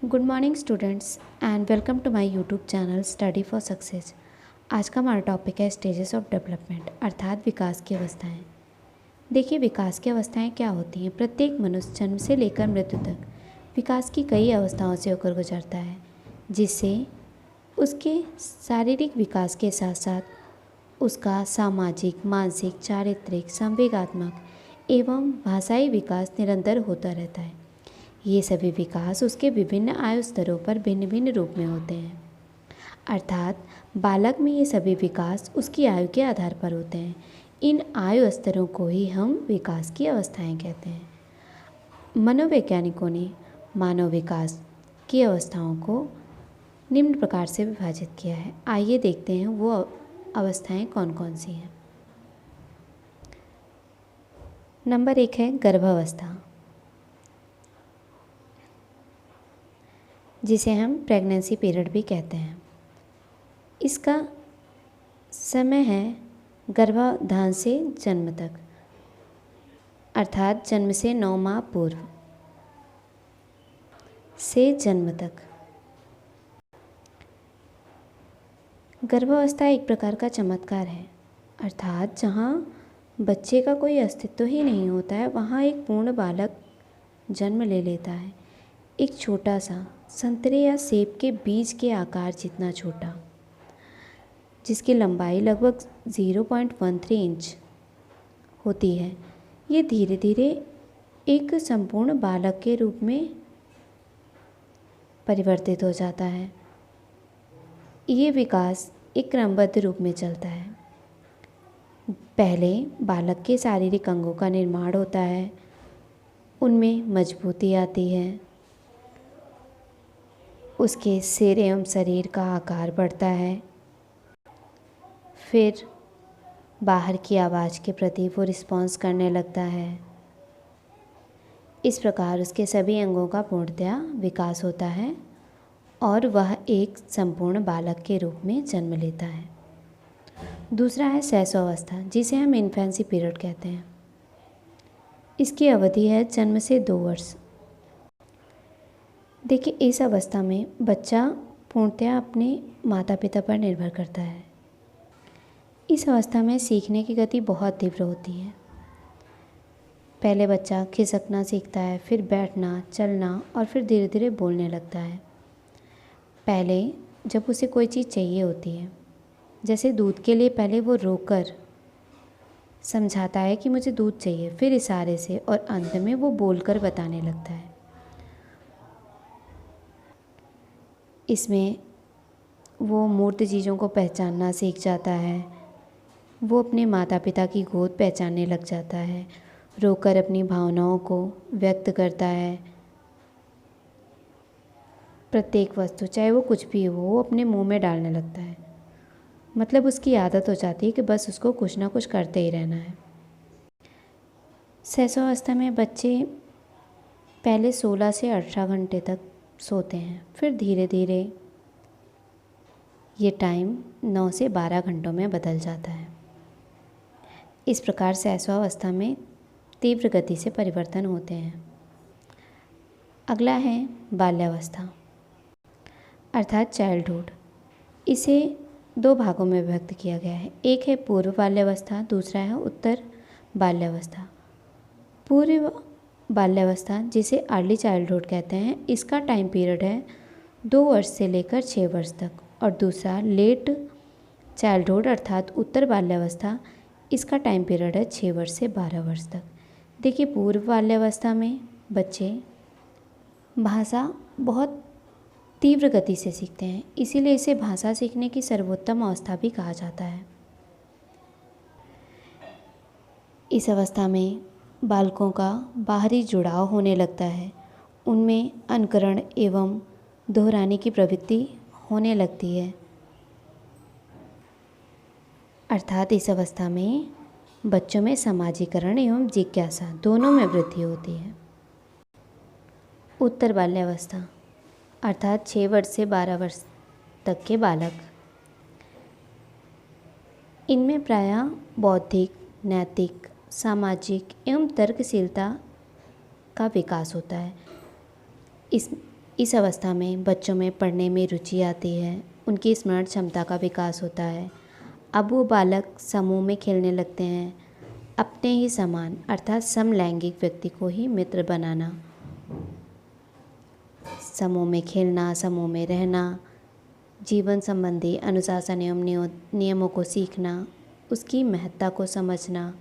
Good morning students and welcome to my YouTube channel study for success. आज का हमारा topic है stages of development अर्थात विकास की अवस्थाएं। देखिए, विकास की अवस्थाएं क्या होती हैं। प्रत्येक मनुष्य जन्म से लेकर मृत्यु तक विकास की कई अवस्थाओं से होकर गुजरता है, जिससे उसके शारीरिक विकास के साथ साथ उसका सामाजिक, मानसिक, चारित्रिक, संवेगात्मक एवं भाषाई विकास निरंतर होता रहता है। ये सभी विकास उसके विभिन्न आयु स्तरों पर भिन्न भिन्न रूप में होते हैं। अर्थात बालक में ये सभी विकास उसकी आयु के आधार पर होते हैं। इन आयु स्तरों को ही हम विकास की अवस्थाएं कहते हैं। मनोवैज्ञानिकों ने मानव विकास की अवस्थाओं को निम्न प्रकार से विभाजित किया है। आइए देखते हैं वो अवस्थाएं कौन कौन सी हैं। नंबर 1 है गर्भावस्था, जिसे हम प्रेगनेंसी पीरियड भी कहते हैं। इसका समय है गर्भाधान से जन्म तक, अर्थात जन्म से 9 माह पूर्व से जन्म तक। गर्भावस्था एक प्रकार का चमत्कार है, अर्थात जहाँ बच्चे का कोई अस्तित्व ही नहीं होता है, वहाँ एक पूर्ण बालक जन्म ले लेता है। एक छोटा सा संतरे या सेब के बीज के आकार जितना छोटा, जिसकी लंबाई लगभग 0.13 इंच होती है, ये धीरे धीरे एक संपूर्ण बालक के रूप में परिवर्तित हो जाता है। ये विकास एक क्रमबद्ध रूप में चलता है। पहले बालक के शारीरिक अंगों का निर्माण होता है, उनमें मजबूती आती है, उसके सिर एवं शरीर का आकार बढ़ता है, फिर बाहर की आवाज़ के प्रति वो रिस्पॉन्स करने लगता है। इस प्रकार उसके सभी अंगों का पूर्णतया विकास होता है और वह एक संपूर्ण बालक के रूप में जन्म लेता है। दूसरा है शैशवावस्था, जिसे हम इन्फेंसी पीरियड कहते हैं। इसकी अवधि है जन्म से 2 वर्ष। देखिए, इस अवस्था में बच्चा पूर्णतया अपने माता पिता पर निर्भर करता है। इस अवस्था में सीखने की गति बहुत तीव्र होती है। पहले बच्चा खिसकना सीखता है, फिर बैठना, चलना और फिर धीरे धीरे बोलने लगता है। पहले जब उसे कोई चीज़ चाहिए होती है, जैसे दूध के लिए, पहले वो रोकर समझाता है कि मुझे दूध चाहिए, फिर इशारे से, और अंत में वो बोलकर बताने लगता है। इसमें वो मूर्त चीज़ों को पहचानना सीख जाता है, वो अपने माता पिता की गोद पहचानने लग जाता है, रोकर अपनी भावनाओं को व्यक्त करता है। प्रत्येक वस्तु, चाहे वो कुछ भी हो, वो अपने मुंह में डालने लगता है। मतलब उसकी आदत हो जाती है कि बस उसको कुछ ना कुछ करते ही रहना है। शैशवावस्था में बच्चे पहले 16 से 18 घंटे तक सोते हैं, फिर धीरे धीरे ये टाइम 9 से 12 घंटों में बदल जाता है। इस प्रकार शैशवावस्था में तीव्र गति से परिवर्तन होते हैं। अगला है बाल्यावस्था, अर्थात चाइल्डहुड। इसे 2 भागों में विभक्त किया गया है। एक है पूर्व बाल्यावस्था, दूसरा है उत्तर बाल्यावस्था। पूर्व बाल्यावस्था, जिसे अर्ली चाइल्डहुड कहते हैं, इसका टाइम पीरियड है 2 वर्ष से लेकर 6 वर्ष तक, और दूसरा लेट चाइल्डहुड अर्थात उत्तर बाल्यावस्था, इसका टाइम पीरियड है 6 वर्ष से 12 वर्ष तक। देखिए, पूर्व बाल्यावस्था में बच्चे भाषा बहुत तीव्र गति से सीखते हैं, इसीलिए इसे भाषा सीखने की सर्वोत्तम अवस्था भी कहा जाता है। इस अवस्था में बालकों का बाहरी जुड़ाव होने लगता है, उनमें अनुकरण एवं दोहराने की प्रवृत्ति होने लगती है। अर्थात इस अवस्था में बच्चों में समाजीकरण एवं जिज्ञासा दोनों में वृद्धि होती है। उत्तर बाल्यावस्था, अर्थात 6 वर्ष से 12 वर्ष तक के बालक, इनमें प्रायः बौद्धिक, नैतिक, सामाजिक एवं तर्कशीलता का विकास होता है। इस अवस्था में बच्चों में पढ़ने में रुचि आती है, उनकी स्मरण क्षमता का विकास होता है। अब वो बालक समूह में खेलने लगते हैं। अपने ही समान अर्थात समलैंगिक व्यक्ति को ही मित्र बनाना, समूह में खेलना, समूह में रहना, जीवन संबंधी अनुशासन एवं नियमों को सीखना, उसकी महत्ता को समझना,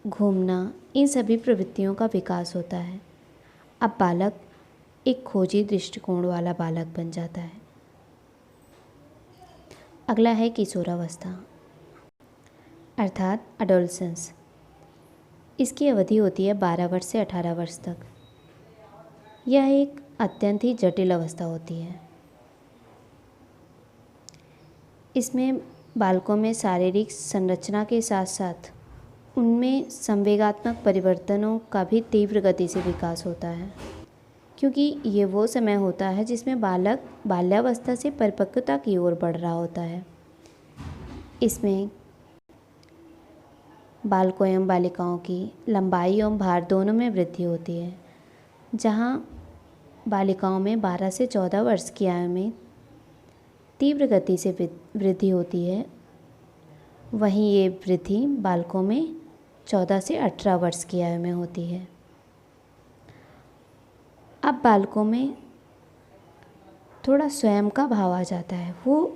घूमना, इन सभी प्रवृत्तियों का विकास होता है। अब बालक एक खोजी दृष्टिकोण वाला बालक बन जाता है। अगला है किशोरावस्था अर्थात एडोलसेंस। इसकी अवधि होती है 12 वर्ष से 18 वर्ष तक। यह एक अत्यंत ही जटिल अवस्था होती है। इसमें बालकों में शारीरिक संरचना के साथ साथ उनमें संवेगात्मक परिवर्तनों का भी तीव्र गति से विकास होता है, क्योंकि ये वो समय होता है जिसमें बालक बाल्यावस्था से परिपक्वता की ओर बढ़ रहा होता है। इसमें बालकों एवं बालिकाओं की लंबाई एवं भार दोनों में वृद्धि होती है। जहाँ बालिकाओं में 12 से 14 वर्ष की आयु में तीव्र गति से वृद्धि होती है, वहीं ये वृद्धि बालकों में 14 से 18 वर्ष की आयु में होती है। अब बालकों में थोड़ा स्वयं का भाव आ जाता है। वो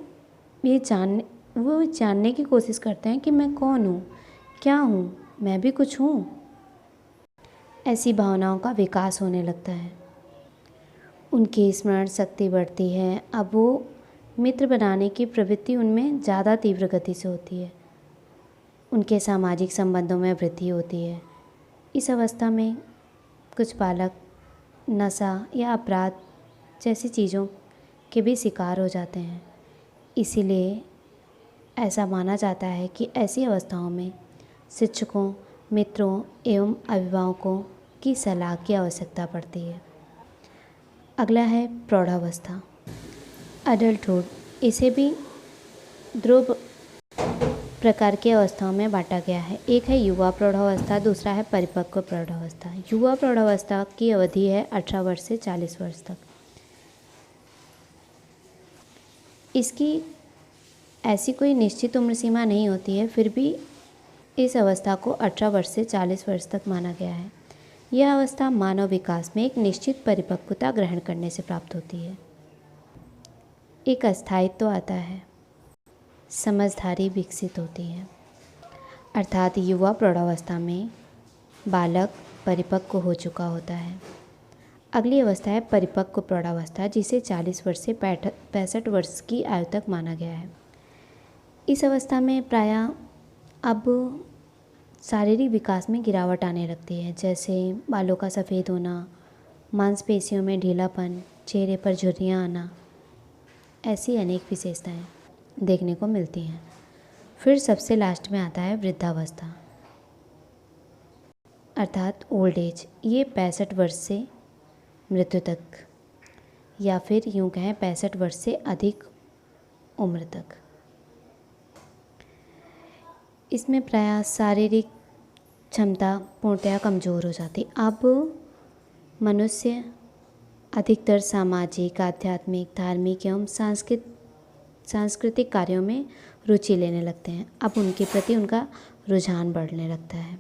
जानने की कोशिश करते हैं कि मैं कौन हूँ, क्या हूँ, मैं भी कुछ हूँ। ऐसी भावनाओं का विकास होने लगता है। उनकी स्मरण शक्ति बढ़ती है। अब वो मित्र बनाने की प्रवृत्ति उनमें ज़्यादा तीव्र गति से होती है। उनके सामाजिक संबंधों में वृद्धि होती है। इस अवस्था में कुछ बालक नशा या अपराध जैसी चीज़ों के भी शिकार हो जाते हैं। इसीलिए ऐसा माना जाता है कि ऐसी अवस्थाओं में शिक्षकों, मित्रों एवं अभिभावकों की सलाह की आवश्यकता पड़ती है। अगला है प्रौढ़ावस्था अडल्टहुड। इसे भी दो प्रकार की अवस्थाओं में बांटा गया है। एक है युवा प्रौढ़ावस्था, दूसरा है परिपक्व प्रौढ़ावस्था। युवा प्रौढ़ावस्था की अवधि है 18 वर्ष से 40 वर्ष तक। इसकी ऐसी कोई निश्चित उम्र सीमा नहीं होती है, फिर भी इस अवस्था को 18 वर्ष से 40 वर्ष तक माना गया है। यह अवस्था मानव विकास में एक निश्चित परिपक्वता ग्रहण करने से प्राप्त होती है। एक अस्थायित्व आता है, समझदारी विकसित होती है। अर्थात युवा प्रौढ़ावस्था में बालक परिपक्व हो चुका होता है। अगली अवस्था है परिपक्व प्रौढ़ावस्था, जिसे 40 वर्ष से 65 वर्ष की आयु तक माना गया है। इस अवस्था में प्रायः अब शारीरिक विकास में गिरावट आने लगती है, जैसे बालों का सफ़ेद होना, मांसपेशियों में ढीलापन, चेहरे पर झुर्रियाँ आना, ऐसी अनेक विशेषताएं देखने को मिलती हैं। फिर सबसे लास्ट में आता है वृद्धावस्था अर्थात ओल्ड एज। ये 65 वर्ष से मृत्यु तक, या फिर यूँ कहें 65 वर्ष से अधिक उम्र तक। इसमें प्रायः शारीरिक क्षमता पूर्णतया कमज़ोर हो जाती। अब मनुष्य अधिकतर सामाजिक, आध्यात्मिक, धार्मिक एवं सांस्कृतिक कार्यों में रुचि लेने लगते हैं। अब उनके प्रति उनका रुझान बढ़ने लगता है।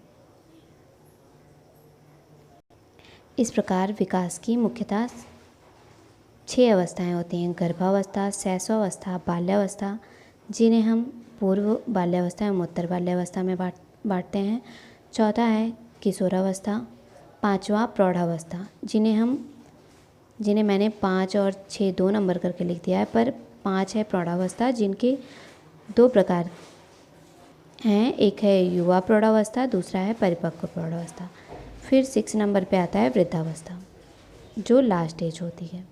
इस प्रकार विकास की मुख्यतः 6 अवस्थाएं होती हैं: गर्भावस्था, शैशवावस्था, बाल्यावस्था, जिन्हें हम पूर्व बाल्यावस्था एवं उत्तर बाल्यावस्था में बांटते हैं। चौथा है किशोरावस्था, 5वां प्रौढ़ावस्था, जिन्हें मैंने 5 और 6 2 नंबर करके लिख दिया है, पर 5 है प्रौढ़ावस्था, जिनके 2 प्रकार हैं। एक है युवा प्रौढ़ावस्था, दूसरा है परिपक्व प्रौढ़ावस्था। फिर 6 नंबर पे आता है वृद्धावस्था, जो लास्ट एज होती है।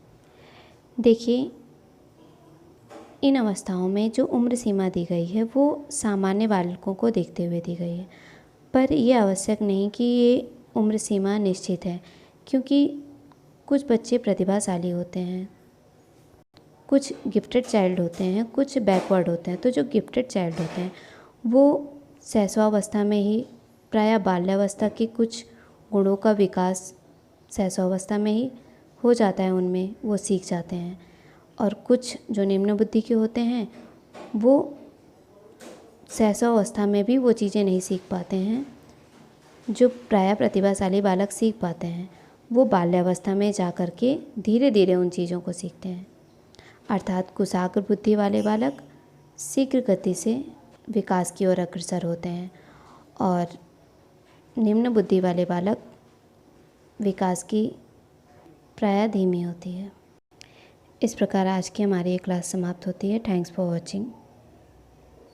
देखिए, इन अवस्थाओं में जो उम्र सीमा दी गई है वो सामान्य बालकों को देखते हुए दी गई है, पर यह आवश्यक नहीं कि ये उम्र सीमा निश्चित है, क्योंकि कुछ बच्चे प्रतिभाशाली होते हैं, कुछ गिफ्टेड चाइल्ड होते हैं, कुछ बैकवर्ड होते हैं। तो जो गिफ्टेड चाइल्ड होते हैं वो शैशवावस्था में ही प्रायः बाल्यावस्था के कुछ गुणों का विकास शैशवावस्था में ही हो जाता है, उनमें वो सीख जाते हैं। और कुछ जो निम्न बुद्धि के होते हैं वो शैशवावस्था में भी वो चीज़ें नहीं सीख पाते हैं जो प्रायः प्रतिभाशाली बालक सीख पाते हैं। वो बाल्यावस्था में जा कर के धीरे धीरे उन चीज़ों को सीखते हैं। अर्थात कुशाग्र बुद्धि वाले बालक शीघ्र गति से विकास की ओर अग्रसर होते हैं और निम्न बुद्धि वाले बालक विकास की प्रायः धीमी होती है। इस प्रकार आज की हमारी ये क्लास समाप्त होती है। Thanks for watching.